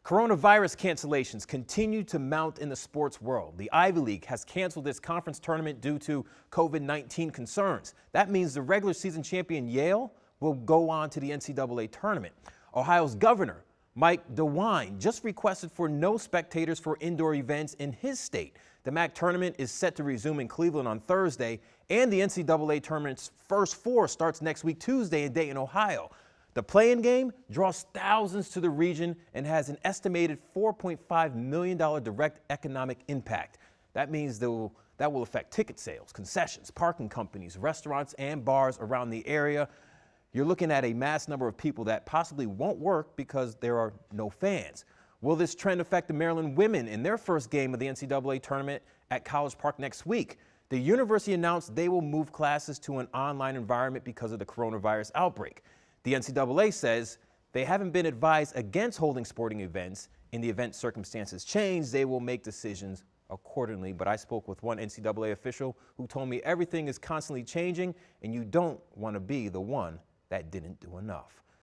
Coronavirus cancellations continue to mount in the sports world. The Ivy League has canceled its conference tournament due to COVID-19 concerns. That means the regular season champion Yale will go on to the NCAA tournament. Ohio's governor, Mike DeWine, just requested for no spectators for indoor events in his state. The MAC tournament is set to resume in Cleveland on Thursday, and the NCAA tournament's first four starts next week Tuesday in Dayton, Ohio. The play-in game draws thousands to the region and has an estimated $4.5 million direct economic impact. That means that will affect ticket sales, concessions, parking companies, restaurants, and bars around the area. You're looking at a mass number of people that possibly won't work because there are no fans. Will this trend affect the Maryland women in their first game of the NCAA tournament at College Park next week? The university announced they will move classes to an online environment because of the coronavirus outbreak. The NCAA says they haven't been advised against holding sporting events. In the event circumstances change, they will make decisions accordingly. But I spoke with one NCAA official who told me everything is constantly changing and you don't want to be the one that didn't do enough.